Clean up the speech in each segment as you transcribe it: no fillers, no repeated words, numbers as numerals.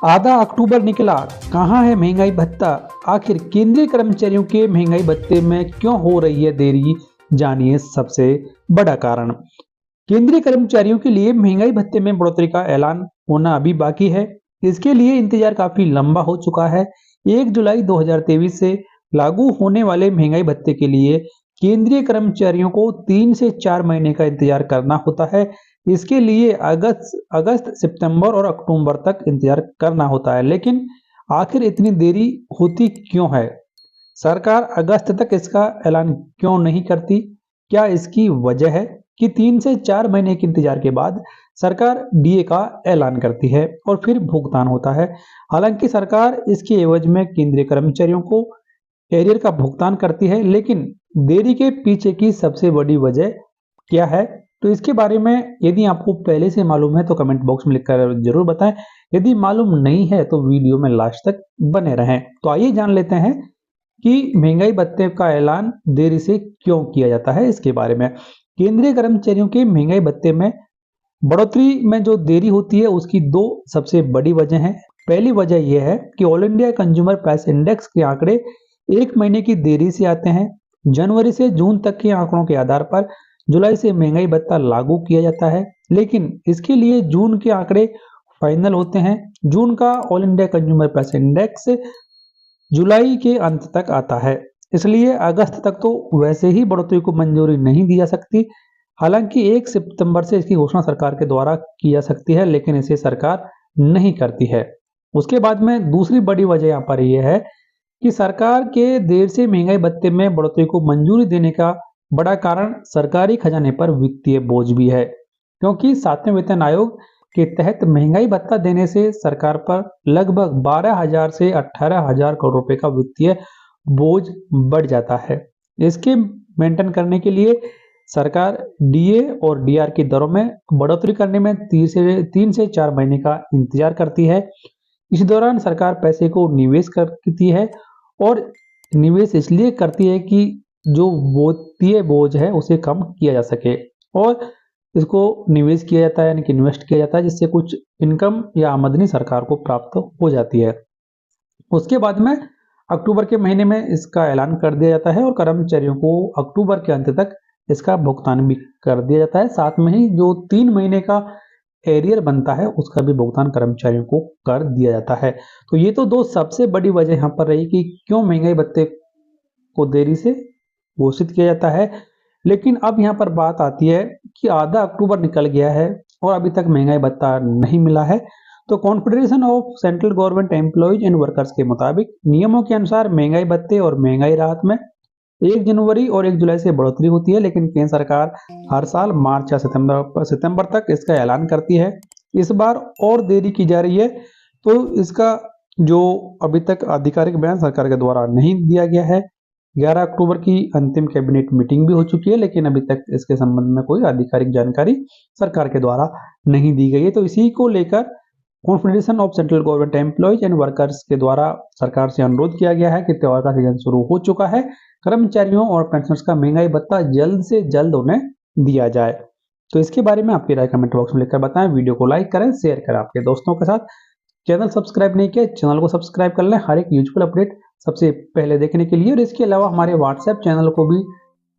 आधा अक्टूबर निकला, कहाँ है महंगाई भत्ता? आखिर केंद्रीय कर्मचारियों के महंगाई भत्ते में क्यों हो रही है देरी? जानिए सबसे बड़ा कारण। केंद्रीय कर्मचारियों के लिए महंगाई भत्ते में बढ़ोतरी का ऐलान होना अभी बाकी है। इसके लिए इंतजार काफी लंबा हो चुका है। 1 जुलाई 2023 से लागू होने वाले महंगाई भत्ते के लिए केंद्रीय कर्मचारियों को 3 से 4 महीने का इंतजार करना होता है। इसके लिए अगस्त, सितंबर और अक्टूबर तक इंतजार करना होता है। लेकिन आखिर इतनी देरी होती क्यों है? सरकार अगस्त तक इसका ऐलान क्यों नहीं करती? क्या इसकी वजह है कि 3 से 4 महीने के इंतजार के बाद सरकार डीए का ऐलान करती है और फिर भुगतान होता है? हालांकि सरकार इसके एवज में केंद्रीय कर्मचारियों को एरियर का भुगतान करती है, लेकिन देरी के पीछे की सबसे बड़ी वजह क्या है? तो इसके बारे में यदि आपको पहले से मालूम है तो कमेंट बॉक्स में लिखकर जरूर बताएं। यदि मालूम नहीं है तो वीडियो में लास्ट तक बने रहें। तो आइए जान लेते हैं कि महंगाई भत्ते का ऐलान देरी से क्यों किया जाता है। इसके बारे में केंद्रीय कर्मचारियों के महंगाई भत्ते में बढ़ोतरी में जो देरी होती है उसकी दो सबसे बड़ी वजह है। पहली वजह यह है कि all India consumer price index के आंकड़े 1 महीने की देरी से आते हैं। जनवरी से जून तक के आंकड़ों के आधार पर जुलाई से महंगाई भत्ता लागू किया जाता है, लेकिन इसके लिए जून के आंकड़े फाइनल होते हैं। जून का all India consumer price index जुलाई के अंत तक आता है, इसलिए अगस्त तक तो वैसे ही बढ़ोतरी को मंजूरी नहीं दी जा सकती। हालांकि 1 सितंबर से इसकी घोषणा सरकार के द्वारा की जा सकती है, लेकिन इसे सरकार नहीं करती है। उसके बाद में दूसरी बड़ी वजह यहाँ पर यह है कि सरकार के देर से महंगाई भत्ते में बढ़ोतरी को मंजूरी देने का बड़ा कारण सरकारी खजाने पर वित्तीय बोझ भी है, क्योंकि 7वें वेतन आयोग के तहत महंगाई भत्ता देने से सरकार पर लगभग 12,000 से 18,000 करोड़ रुपए का वित्तीय बोझ बढ़ जाता है। इसके मेंटेन करने के लिए सरकार डीए और डीआर की दरों में बढ़ोतरी करने में 3 से 4 महीने का इंतजार करती है। इस दौरान सरकार पैसे को निवेश करती है और निवेश इसलिए करती है कि जो वित्तीय बोझ है उसे कम किया जा सके, और इसको निवेश किया जाता है यानी कि इन्वेस्ट किया जाता है, जिससे कुछ इनकम या आमदनी सरकार को प्राप्त हो जाती है। उसके बाद में अक्टूबर के महीने में इसका ऐलान कर दिया जाता है और कर्मचारियों को अक्टूबर के अंत तक इसका भुगतान भी कर दिया जाता है। साथ में ही जो 3 महीने का एरियर बनता है उसका भी भुगतान कर्मचारियों को कर दिया जाता है। तो ये तो दो सबसे बड़ी वजह यहाँ पर रही कि क्यों महंगाई भत्ते को देरी से घोषित किया जाता है। लेकिन अब यहाँ पर बात आती है कि आधा अक्टूबर निकल गया है और अभी तक महंगाई भत्ता नहीं मिला है। तो confederation of central government employees and workers के मुताबिक नियमों के अनुसार महंगाई भत्ते और महंगाई राहत में 1 जनवरी और 1 जुलाई से बढ़ोतरी होती है, लेकिन केंद्र सरकार हर साल मार्च या सितंबर तक इसका ऐलान करती है। इस बार और देरी की जा रही है, तो इसका जो अभी तक आधिकारिक बयान सरकार के द्वारा नहीं दिया गया है। 11 अक्टूबर की अंतिम कैबिनेट मीटिंग भी हो चुकी है, लेकिन अभी तक इसके संबंध में कोई आधिकारिक जानकारी सरकार के द्वारा नहीं दी गई है। तो इसी को लेकर confederation of central government employees and workers के द्वारा सरकार से अनुरोध किया गया है कि त्योहार का सीजन शुरू हो चुका है, कर्मचारियों और पेंशनर्स का महंगाई भत्ता जल्द से जल्द उन्हें दिया जाए। तो इसके बारे में आपकी राय कमेंट बॉक्स में लिखकर बताएं। वीडियो को लाइक करें, शेयर करें आपके दोस्तों के साथ। चैनल सब्सक्राइब नहीं किया, चैनल को सब्सक्राइब कर लें हर एक यूजफुल अपडेट सबसे पहले देखने के लिए। और इसके अलावा हमारे व्हाट्सएप चैनल को भी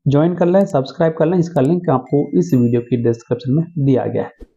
ज्वाइन कर लें, सब्सक्राइब कर लें। इसका लिंक आपको इस वीडियो की डिस्क्रिप्शन में दिया गया है।